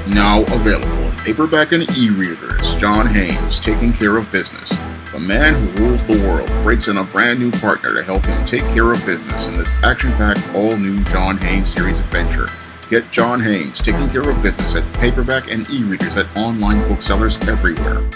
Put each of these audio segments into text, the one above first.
Now available in paperback and e-readers, John Haynes, Taking Care of Business. The man who rules the world breaks in a brand new partner to help him take care of business in this action-packed, all-new John Haynes series adventure. Get John Haynes, Taking Care of Business at paperback and e-readers at online booksellers everywhere.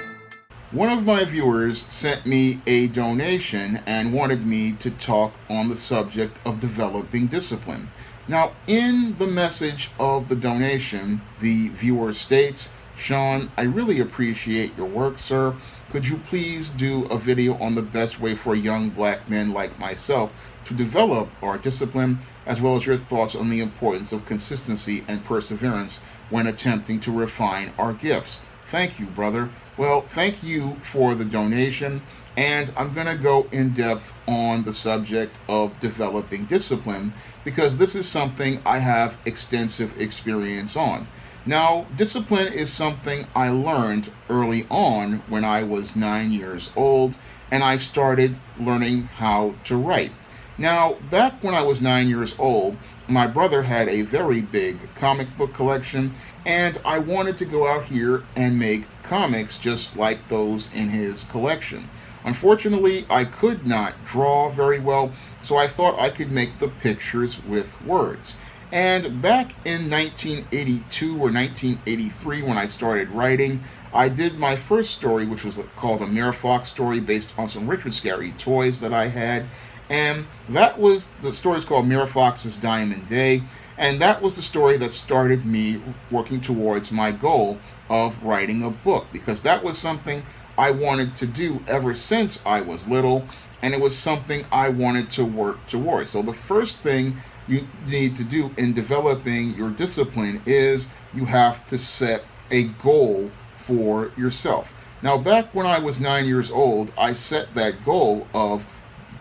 One of my viewers sent me a donation and wanted me to talk on the subject of developing discipline. Now, in the message of the donation, the viewer states, "Sean, I really appreciate your work, sir. Could you please do a video on the best way for young black men like myself to develop our discipline, as well as your thoughts on the importance of consistency and perseverance when attempting to refine our gifts? Thank you, brother." Well, thank you for the donation, and I'm going to go in depth on the subject of developing discipline because this is something I have extensive experience on. Now, discipline is something I learned early on when I was 9 years old, and I started learning how to write. Now, back when I was 9 years old, my brother had a very big comic book collection, and I wanted to go out here and make comics just like those in his collection. Unfortunately, I could not draw very well, so I thought I could make the pictures with words. And back in 1982 or 1983, when I started writing, I did my first story, which was called a Mirror Fox story based on some Richard Scarry toys that I had. And that was, the story is called Mirror Fox's Diamond Day, and that was the story that started me working towards my goal of writing a book, because that was something I wanted to do ever since I was little, and it was something I wanted to work towards. So the first thing you need to do in developing your discipline is you have to set a goal for yourself. Now, back when I was 9 years old, I set that goal of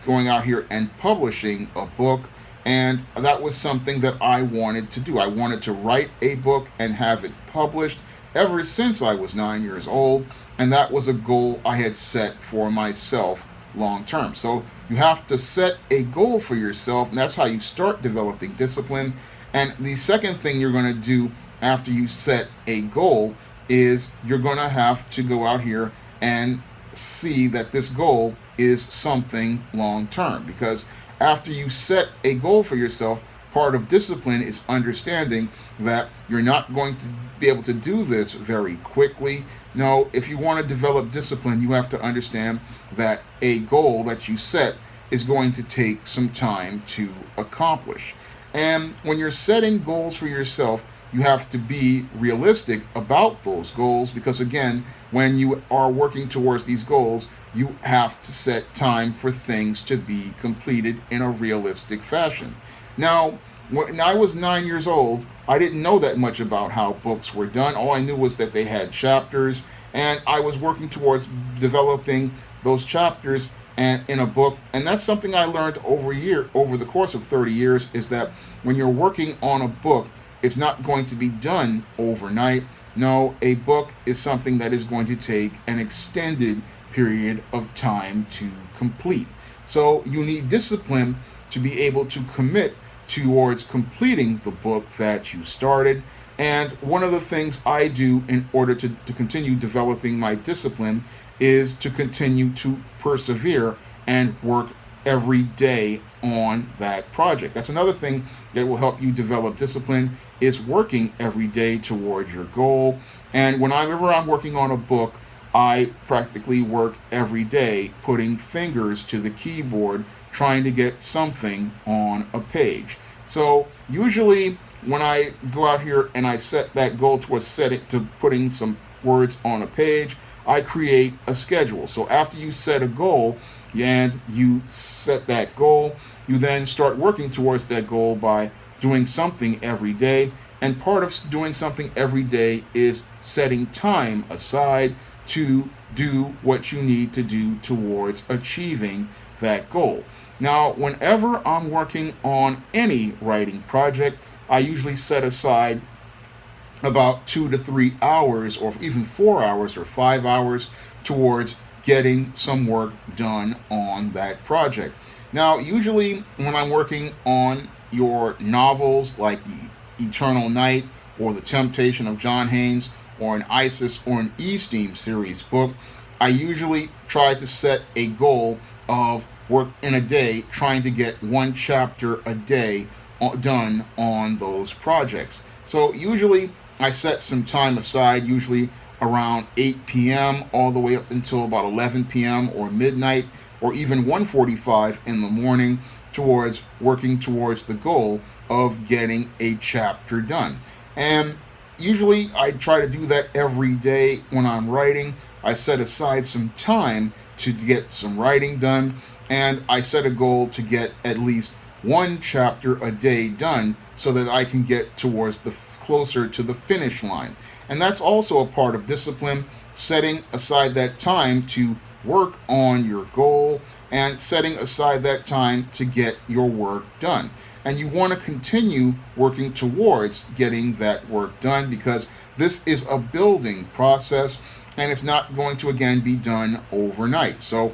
going out here and publishing a book, and that was something that I wanted to do. I wanted to write a book and have it published ever since I was 9 years old, and that was a goal I had set for myself long term. So you have to set a goal for yourself, and that's how you start developing discipline. And the second thing you're going to do after you set a goal is you're going to have to go out here and see that this goal is something long term, because after you set a goal for yourself, part of discipline is understanding that you're not going to be able to do this very quickly. No, if you want to develop discipline, you have to understand that a goal that you set is going to take some time to accomplish. And when you're setting goals for yourself, you have to be realistic about those goals, because again, when you are working towards these goals, you have to set time for things to be completed in a realistic fashion. Now, when I was 9 years old, I didn't know that much about how books were done. All I knew was that they had chapters, and I was working towards developing those chapters and in a book. And that's something I learned over the course of 30 years, is that when you're working on a book, it's not going to be done overnight. No, a book is something that is going to take an extended period of time to complete. So you need discipline to be able to commit towards completing the book that you started. And one of the things I do in order to continue developing my discipline is to continue to persevere and work every day on that project. That's another thing that will help you develop discipline, is working every day towards your goal. And whenever I'm working on a book, I practically work every day putting fingers to the keyboard trying to get something on a page. So usually when I go out here and I set that goal towards putting some words on a page, I create a schedule. So after you set a goal and you set that goal, you then start working towards that goal by doing something every day. And part of doing something every day is setting time aside to do what you need to do towards achieving that goal. Now, whenever I'm working on any writing project, I usually set aside about 2 to 3 hours, or even 4 hours or 5 hours towards getting some work done on that project. Now, usually when I'm working on your novels like The Eternal Night or The Temptation of John Haynes, or an ISIS or an E-Steam series book, I usually try to set a goal of work in a day, trying to get one chapter a day done on those projects. So usually I set some time aside, usually around 8 p.m. all the way up until about 11 p.m. or midnight, or even 1:45 in the morning, towards working towards the goal of getting a chapter done. And usually I try to do that every day when I'm writing. I set aside some time to get some writing done, and I set a goal to get at least one chapter a day done so that I can get towards the closer to the finish line. And that's also a part of discipline, setting aside that time to work on your goal and setting aside that time to get your work done. And you want to continue working towards getting that work done, because this is a building process and it's not going to again be done overnight. So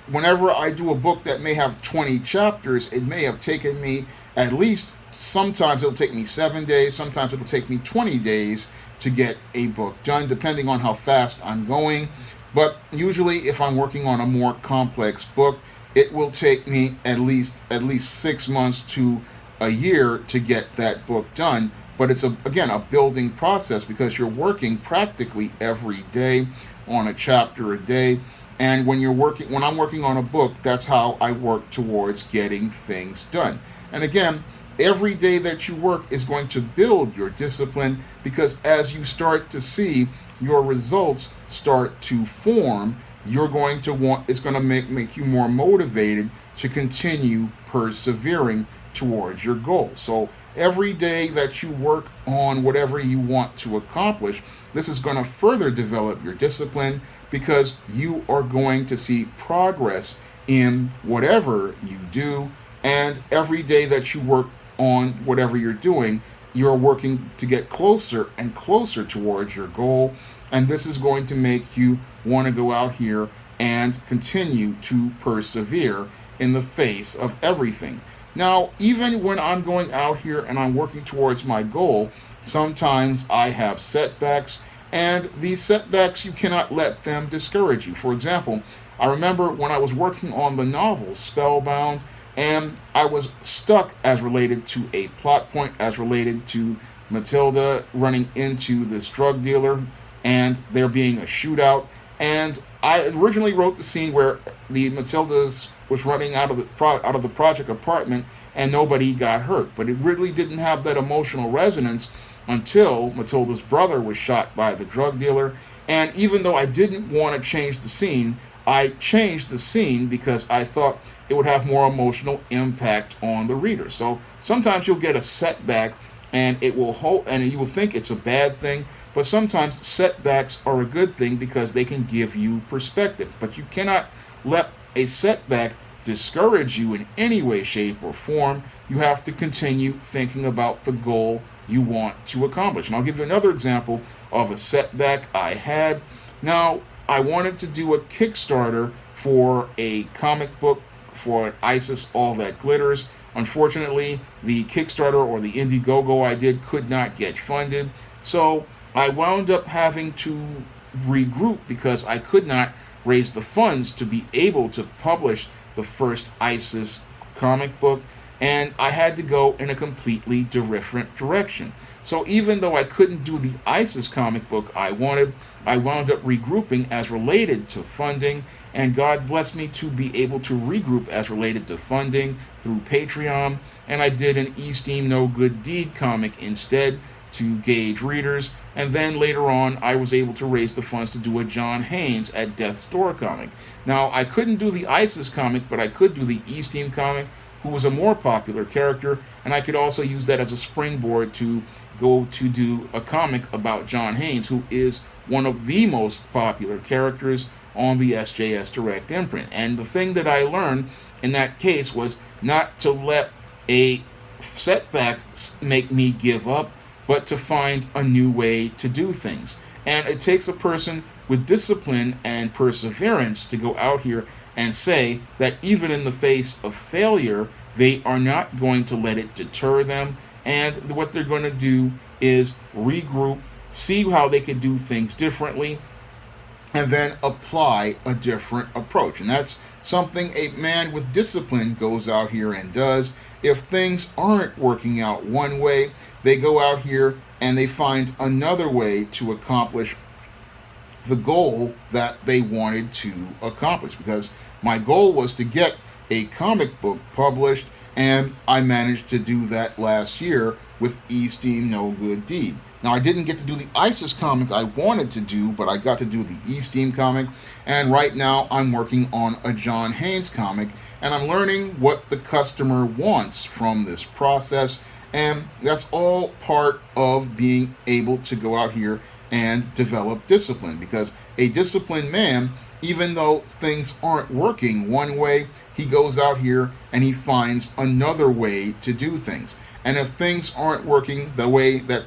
whenever I do a book that may have 20 chapters, it may have taken me at least, sometimes it'll take me 7 days, sometimes it'll take me 20 days to get a book done, depending on how fast I'm going. But usually if I'm working on a more complex book, it will take me at least 6 months to a year to get that book done. But it's again a building process, because you're working practically every day on a chapter a day. And when I'm working on a book, that's how I work towards getting things done. And again, every day that you work is going to build your discipline, because as you start to see your results start to form, it's going to make you more motivated to continue persevering towards your goal. So every day that you work on whatever you want to accomplish, this is going to further develop your discipline, because you are going to see progress in whatever you do. And every day that you work on whatever you're doing, you're working to get closer and closer towards your goal. And this is going to make you want to go out here and continue to persevere in the face of everything. Now, even when I'm going out here and I'm working towards my goal, sometimes I have setbacks, and these setbacks, you cannot let them discourage you. For example, I remember when I was working on the novel Spellbound, and I was stuck as related to a plot point, as related to Matilda running into this drug dealer and there being a shootout. And I originally wrote the scene where the Matildas was running out of the project apartment and nobody got hurt, but it really didn't have that emotional resonance until Matilda's brother was shot by the drug dealer. And even though I didn't want to change the scene, I changed the scene because I thought it would have more emotional impact on the reader. So sometimes you'll get a setback and it will hold, and you will think it's a bad thing, but sometimes setbacks are a good thing because they can give you perspective. But you cannot let a setback discourage you in any way, shape, or form. You have to continue thinking about the goal you want to accomplish. And I'll give you another example of a setback I had. Now, I wanted to do a Kickstarter for a comic book for ISIS All That Glitters. Unfortunately, the Kickstarter or the Indiegogo I did could not get funded. So I wound up having to regroup because I could not raise the funds to be able to publish the first ISIS comic book, and I had to go in a completely different direction. So even though I couldn't do the ISIS comic book I wanted, I wound up regrouping as related to funding, and God blessed me to be able to regroup as related to funding through Patreon, and I did an E-Steam No Good Deed comic instead to gauge readers, and then later on I was able to raise the funds to do a John Haynes at Death's Door comic. Now, I couldn't do the ISIS comic, but I could do the E-Steam comic, who was a more popular character, and I could also use that as a springboard to go to do a comic about John Haynes, who is one of the most popular characters on the SJS Direct imprint. And the thing that I learned in that case was not to let a setback make me give up, but to find a new way to do things. And it takes a person with discipline and perseverance to go out here and say that even in the face of failure, they are not going to let it deter them, and what they're going to do is regroup, see how they could do things differently, and then apply a different approach. And that's something a man with discipline goes out here and does. If things aren't working out one way, they go out here and they find another way to accomplish the goal that they wanted to accomplish. Because my goal was to get a comic book published, and I managed to do that last year with Esteem No Good Deed. Now, I didn't get to do the ISIS comic I wanted to do, but I got to do the Esteem comic, and right now I'm working on a John Haynes comic, and I'm learning what the customer wants from this process, and that's all part of being able to go out here and develop discipline, because a disciplined man, even though things aren't working one way, he goes out here and he finds another way to do things. And if things aren't working the way that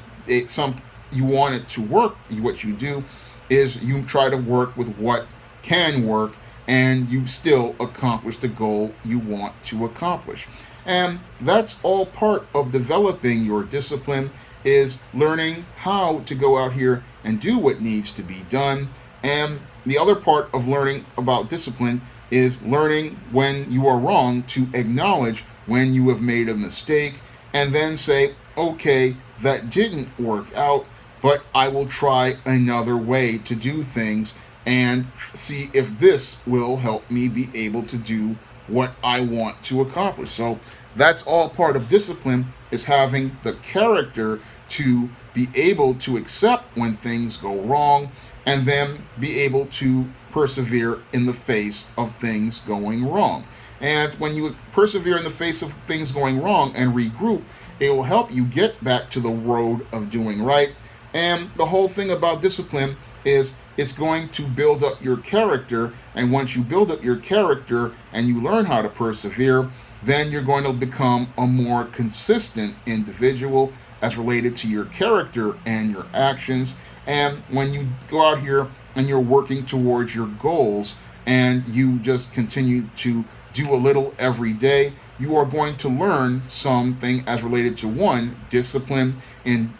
you want it to work, what you do is you try to work with what can work, and you still accomplish the goal you want to accomplish. And that's all part of developing your discipline, is learning how to go out here and do what needs to be done. And the other part of learning about discipline is learning when you are wrong, to acknowledge when you have made a mistake, and then say, okay, that didn't work out, but I will try another way to do things and see if this will help me be able to do what I want to accomplish. So that's all part of discipline, is having the character to be able to accept when things go wrong, and then be able to persevere in the face of things going wrong. And when you persevere in the face of things going wrong and regroup, it will help you get back to the road of doing right. And the whole thing about discipline is it's going to build up your character. And once you build up your character and you learn how to persevere, then you're going to become a more consistent individual as related to your character and your actions. And when you go out here and you're working towards your goals, and you just continue to do a little every day, you are going to learn something as related to, one, discipline in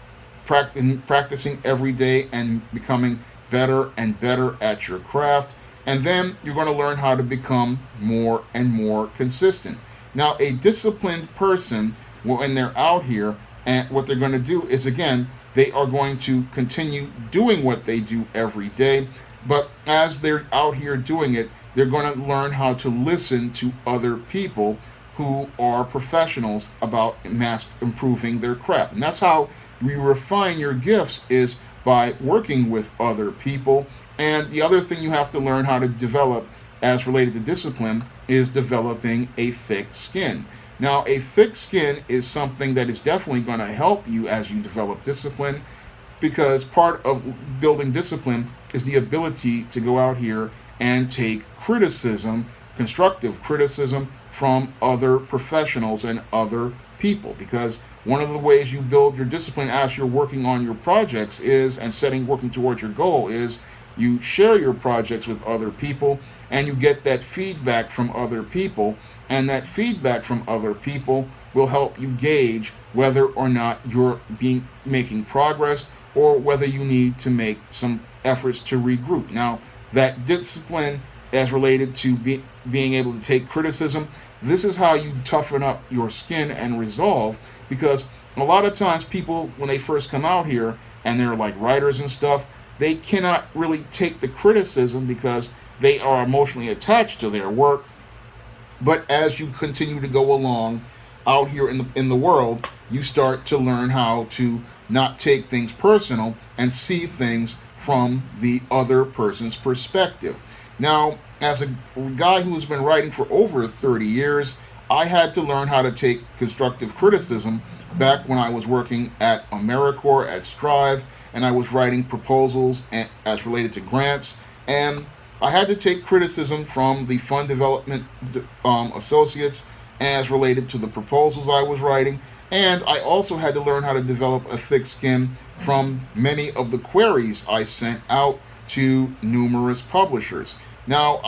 practicing every day and becoming better and better at your craft. And then you're going to learn how to become more and more consistent. Now, a disciplined person, when they're out here, and what they're going to do is, again, they are going to continue doing what they do every day. But as they're out here doing it, they're going to learn how to listen to other people who are professionals about improving their craft. And that's how you refine your gifts, is by working with other people. And the other thing you have to learn how to develop as related to discipline is developing a thick skin. Now, a thick skin is something that is definitely going to help you as you develop discipline, because part of building discipline is the ability to go out here and take criticism, constructive criticism, from other professionals and other people. Because one of the ways you build your discipline as you're working on your projects is, and working towards your goal, is you share your projects with other people, and you get that feedback from other people, and that feedback from other people will help you gauge whether or not you're making progress, or whether you need to make some efforts to regroup. Now, that discipline as related to being able to take criticism, this is how you toughen up your skin and resolve, because a lot of times people, when they first come out here and they're like writers and stuff, they cannot really take the criticism because they are emotionally attached to their work. But as you continue to go along out here in the world, you start to learn how to not take things personal and see things from the other person's perspective. Now, as a guy who's been writing for over 30 years, I had to learn how to take constructive criticism back when I was working at AmeriCorps, at Strive, and I was writing proposals as related to grants. And I had to take criticism from the fund development associates as related to the proposals I was writing. And I also had to learn how to develop a thick skin from many of the queries I sent out to numerous publishers. Now,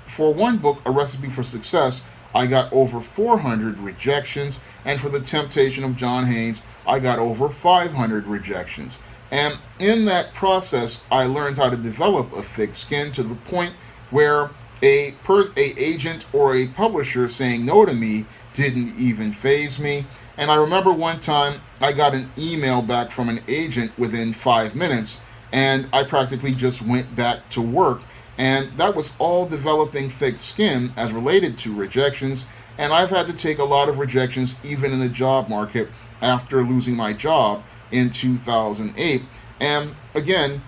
for one book, A Recipe for Success, I got over 400 rejections. And for the temptation of John Haynes, I got over 500 rejections. And in that process, I learned how to develop a thick skin to the point where a agent or a publisher saying no to me didn't even faze me. And I remember one time I got an email back from an agent within 5 minutes, and I practically just went back to work. And that was all developing thick skin as related to rejections. And I've had to take a lot of rejections even in the job market after losing my job in 2008. And again,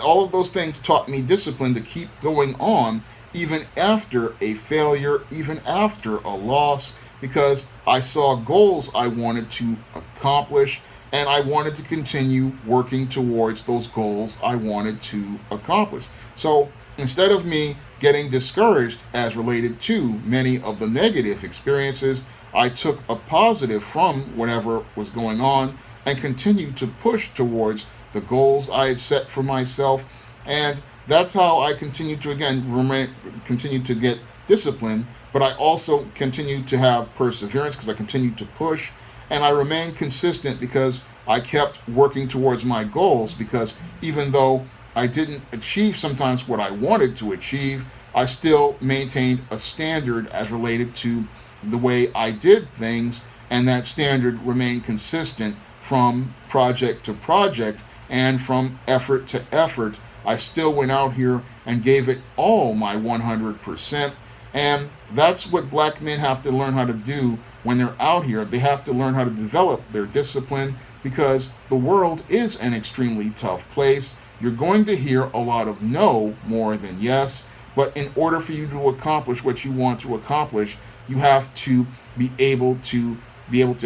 all of those things taught me discipline to keep going on even after a failure, even after a loss, because I saw goals I wanted to accomplish and I wanted to continue working towards those goals I wanted to accomplish. So instead of me getting discouraged as related to many of the negative experiences, I took a positive from whatever was going on and continued to push towards the goals I had set for myself. And that's how I continue to continue to get discipline, but I also continue to have perseverance because I continue to push, and I remain consistent because I kept working towards my goals. Because even though I didn't achieve sometimes what I wanted to achieve, I still maintained a standard as related to the way I did things, and that standard remained consistent from project to project and from effort to effort. I still went out here and gave it all my 100%. And that's what black men have to learn how to do when they're out here. They have to learn how to develop their discipline because the world is an extremely tough place. You're going to hear a lot of no more than yes. But in order for you to accomplish what you want to accomplish, you have to be able to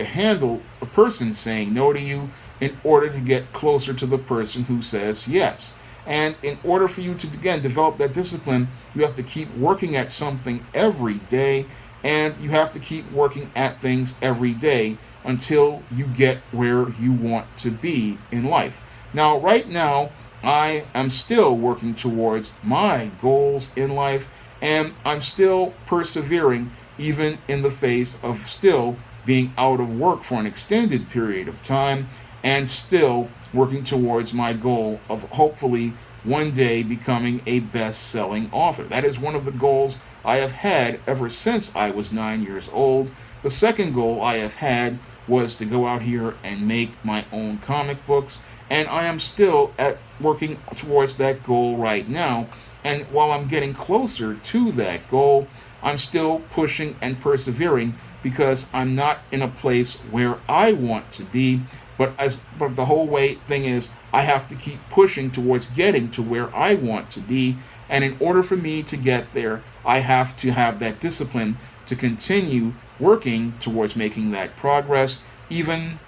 handle a person saying no to you in order to get closer to the person who says yes. And in order for you to, again, develop that discipline, you have to keep working at something every day, and you have to keep working at things every day until you get where you want to be in life. Now, right now, I am still working towards my goals in life, and I'm still persevering even in the face of still being out of work for an extended period of time, and still working towards my goal of hopefully one day becoming a best-selling author. That is one of the goals I have had ever since I was 9 years old. The second goal I have had was to go out here and make my own comic books, and I am still working towards that goal right now. And while I'm getting closer to that goal, I'm still pushing and persevering because I'm not in a place where I want to be. But the whole thing is, I have to keep pushing towards getting to where I want to be. And in order for me to get there, I have to have that discipline to continue working towards making that progress, even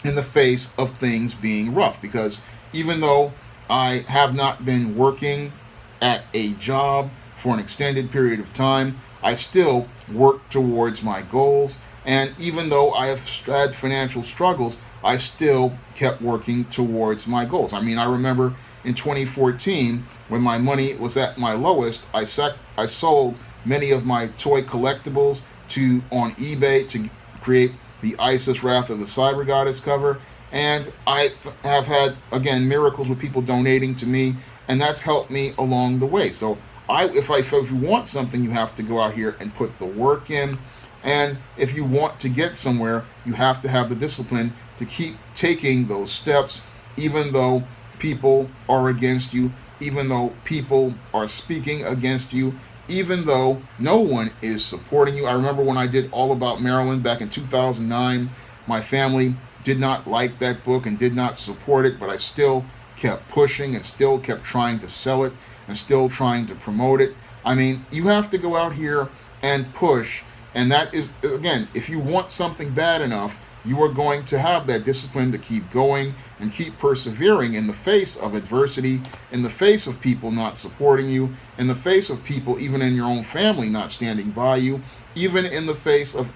in the face of things being rough. Because even though I have not been working at a job for an extended period of time, I still work towards my goals. And even though I have had financial struggles, I still kept working towards my goals. I mean, I remember in 2014, when my money was at my lowest, I sold many of my toy collectibles on eBay to create the Isis Wrath of the Cyber Goddess cover. And I have had, again, miracles with people donating to me, and that's helped me along the way. So if you want something, you have to go out here and put the work in. And if you want to get somewhere, you have to have the discipline to keep taking those steps, even though people are against you, even though people are speaking against you, even though no one is supporting you. I remember when I did All About Maryland back in 2009, my family did not like that book and did not support it, but I still kept pushing and still kept trying to sell it and still trying to promote it. I mean, you have to go out here and push. And that is, again, if you want something bad enough, you are going to have that discipline to keep going and keep persevering in the face of adversity, in the face of people not supporting you, in the face of people, even in your own family, not standing by you, even in the face of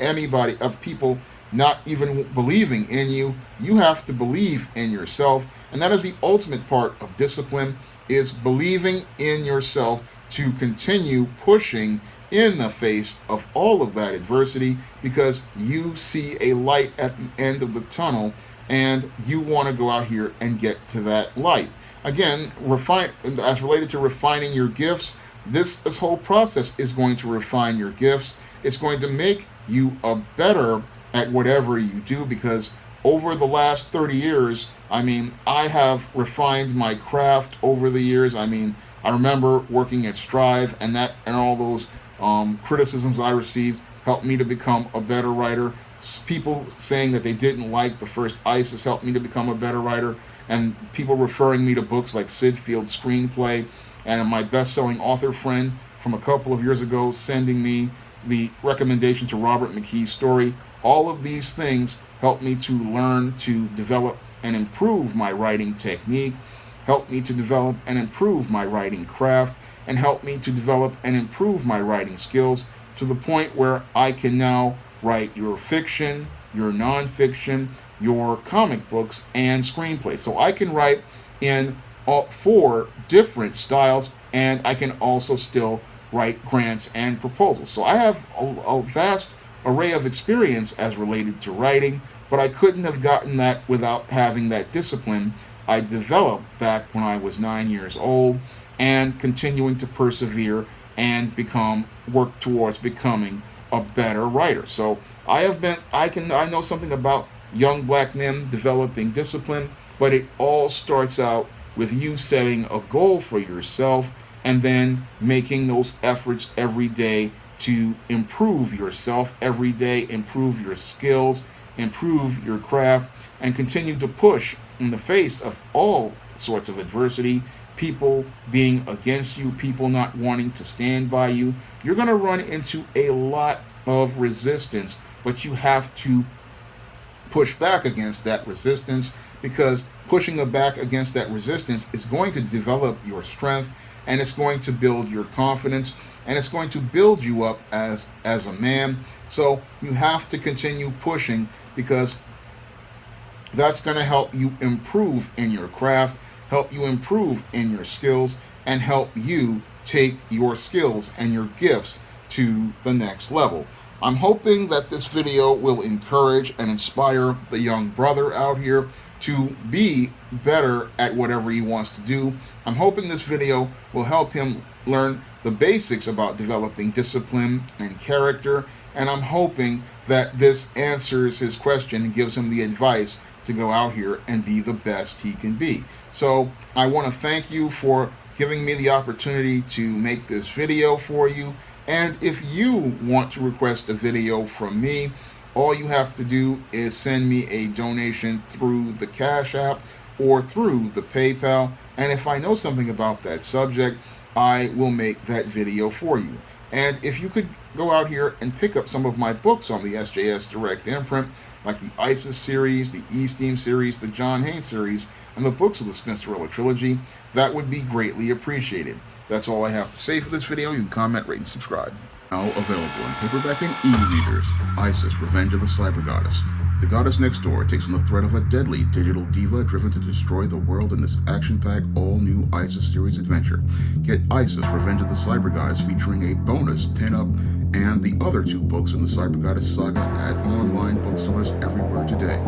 people not even believing in you. You have to believe in yourself. And that is the ultimate part of discipline, is believing in yourself to continue pushing in the face of all of that adversity, because you see a light at the end of the tunnel and you want to go out here and get to that light. Again, as related to refining your gifts, this whole process is going to refine your gifts. It's going to make you a better at whatever you do, because over the last 30 years, I have refined my craft over the years. I remember working at Strive, and all those criticisms I received helped me to become a better writer. People saying that they didn't like the first ISIS helped me to become a better writer, and people referring me to books like Sid Field's Screenplay, and my best-selling author friend from a couple of years ago sending me the recommendation to Robert McKee's story. All of these things helped me to learn to develop and improve my writing technique, helped me to develop and improve my writing craft, and helped me to develop and improve my writing skills to the point where I can now write your fiction, your nonfiction, your comic books, and screenplays. So I can write in all 4 different styles, and I can also still write grants and proposals. So I have a vast array of experience as related to writing, but I couldn't have gotten that without having that discipline I developed back when I was 9 years old, and continuing to persevere and work towards becoming a better writer. So I know something about young black men developing discipline, but it all starts out with you setting a goal for yourself and then making those efforts every day to improve yourself every day, improve your skills, improve your craft, and continue to push in the face of all sorts of adversity, people being against you, people not wanting to stand by you. You're going to run into a lot of resistance, but you have to push back against that resistance, because pushing back against that resistance is going to develop your strength, and it's going to build your confidence, and it's going to build you up as a man. So you have to continue pushing, because that's going to help you improve in your craft, help you improve in your skills, and help you take your skills and your gifts to the next level. I'm hoping that this video will encourage and inspire the young brother out here to be better at whatever he wants to do. I'm hoping this video will help him learn the basics about developing discipline and character, and I'm hoping that this answers his question and gives him the advice to go out here and be the best he can be. So I want to thank you for giving me the opportunity to make this video for you. And if you want to request a video from me, all you have to do is send me a donation through the Cash App or through the PayPal. And if I know something about that subject, I will make that video for you. And if you could go out here and pick up some of my books on the SJS Direct imprint, like the ISIS series, the E-Steam series, the John Haynes series, and the books of the Spinsterella trilogy, that would be greatly appreciated. That's all I have to say for this video. You can comment, rate, and subscribe. Now available in paperback and e-readers, ISIS, Revenge of the Cyber Goddess. The goddess next door takes on the threat of a deadly digital diva driven to destroy the world in this action-packed, all-new ISIS series adventure. Get ISIS, Revenge of the Cyber Goddess, featuring a bonus pin-up and the other 2 books in the Cyber Goddess saga at online booksellers everywhere today.